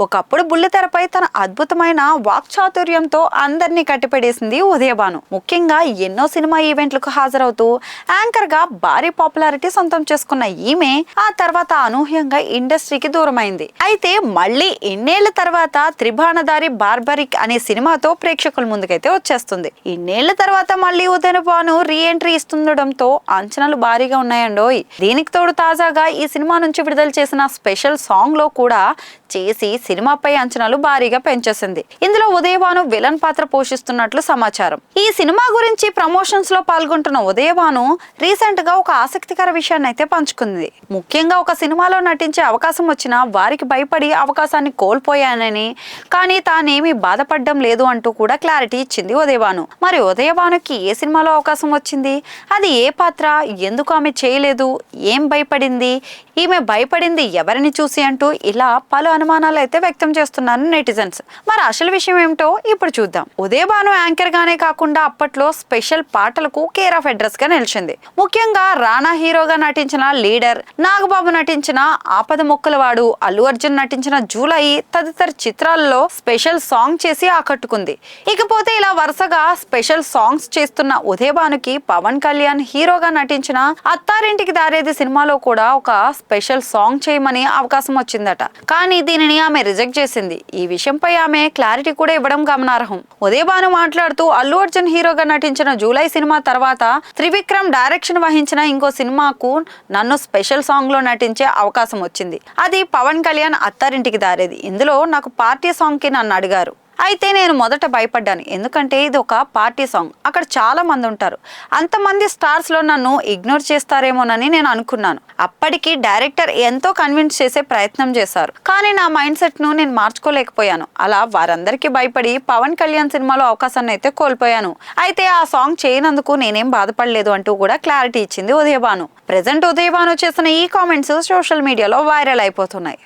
ఒకప్పుడు బుల్లితెరపై తన అద్భుతమైన వాక్చాతుర్యంతో అందరినీ కట్టిపడేసింది ఉదయభాను. ముఖ్యంగా ఎన్నో సినిమా ఈవెంట్లకు హాజరవుతూ యాంకర్ గా భారీ పాపులారిటీ సొంతం చేసుకున్న ఈమె ఆ తర్వాత అనూహ్యంగా ఇండస్ట్రీకి దూరమైంది. అయితే మళ్ళీ ఎన్నేళ్ల తర్వాత త్రిభానదారి బార్బరిక్ అనే సినిమాతో ప్రేక్షకుల ముందుకైతే వచ్చేస్తుంది. ఇన్నేళ్ల తర్వాత మళ్ళీ ఉదయభాను రీ ఎంట్రీ ఇస్తుండటంతో అంచనాలు భారీగా ఉన్నాయండోయ్. దీనికి తోడు తాజాగా ఈ సినిమా నుంచి విడుదల చేసిన స్పెషల్ సాంగ్ లో కూడా చేసి సినిమాపై అంచనాలు భారీగా పెంచేసింది. ఇందులో ఉదయభాను విలన్ పాత్ర పోషిస్తున్నట్లు సమాచారం. ఈ సినిమా గురించి ప్రమోషన్స్ లో పాల్గొంటున్న ఉదయభాను రీసెంట్ గా ఒక ఆసక్తికర విషయాన్ని అయితే పంచుకుంది. ముఖ్యంగా ఒక సినిమాలో నటించే అవకాశం వచ్చినా వారికి భయపడి అవకాశాన్ని కోల్పోయానని, కానీ తానేమీ బాధపడడం లేదు అంటూ కూడా క్లారిటీ ఇచ్చింది ఉదయభాను. మరి ఉదయభానుకి ఏ సినిమాలో అవకాశం వచ్చింది, అది ఏ పాత్ర, ఎందుకు ఆమె చేయలేదు, ఏం భయపడింది, ఈమె భయపడింది ఎవరిని చూసి అంటూ ఇలా పలు అనుమానాలు అయితే వ్యక్తం చేస్తున్నారు నెటిజన్స్. మరి అసలు విషయం ఏమిటో ఇప్పుడు చూద్దాం. ఉదయభాను యాంకర్ గానే కాకుండా అప్పట్లో స్పెషల్ పాటలకు కేర్ ఆఫ్ అడ్రస్ గా నిలిచింది. ముఖ్యంగా రానా హీరోగా నటించిన లీడర్, నాగబాబు నటించిన ఆపద మొక్కలవాడు, అల్లు అర్జున్ నటించిన జూలై తదితర చిత్రాల్లో స్పెషల్ సాంగ్ చేసి ఆకట్టుకుంది. ఇకపోతే ఇలా వరుసగా స్పెషల్ సాంగ్స్ చేస్తున్న ఉదయభానుకి పవన్ కళ్యాణ్ హీరోగా నటించిన అత్తారింటికి దారేది సినిమాలో కూడా ఒక స్పెషల్ సాంగ్ చేయమని అవకాశం వచ్చిందట. కానీ దీనిని ఆమె రిజెక్ట్ చేసింది. ఈ విషయంపై ఆమె క్లారిటీ కూడా ఇవ్వడం గమనార్హం. ఉదయభాను మాట్లాడుతూ అల్లు అర్జున్ హీరోగా నటించిన జూలై సినిమా తర్వాత త్రివిక్రమ్ డైరెక్షన్ వహించిన ఇంకో సినిమాకు నన్ను స్పెషల్ సాంగ్ లో నటించే అవకాశం వచ్చింది. అది పవన్ కళ్యాణ్ అత్తారింటికి దారేది. ఇందులో నాకు పార్టీ సాంగ్ కి నన్ను అడిగారు. అయితే నేను మొదట భయపడ్డాను, ఎందుకంటే ఇది ఒక పార్టీ సాంగ్, అక్కడ చాలా మంది ఉంటారు, అంతమంది స్టార్స్ లో నన్ను ఇగ్నోర్ చేస్తారేమోనని నేను అనుకున్నాను. అప్పటికి డైరెక్టర్ ఎంతో కన్విన్స్ చేసే ప్రయత్నం చేశారు, కానీ నా మైండ్ సెట్ ను నేను మార్చుకోలేకపోయాను. అలా వారందరికీ భయపడి పవన్ కళ్యాణ్ సినిమాలో అవకాశాన్ని అయితే కోల్పోయాను. అయితే ఆ సాంగ్ చేయనందుకు నేనేం బాధపడలేదు అంటూ కూడా క్లారిటీ ఇచ్చింది ఉదయభాను. ప్రెజెంట్ ఉదయభాను చేసిన ఈ కామెంట్స్ సోషల్ మీడియాలో వైరల్ అయిపోతున్నాయి.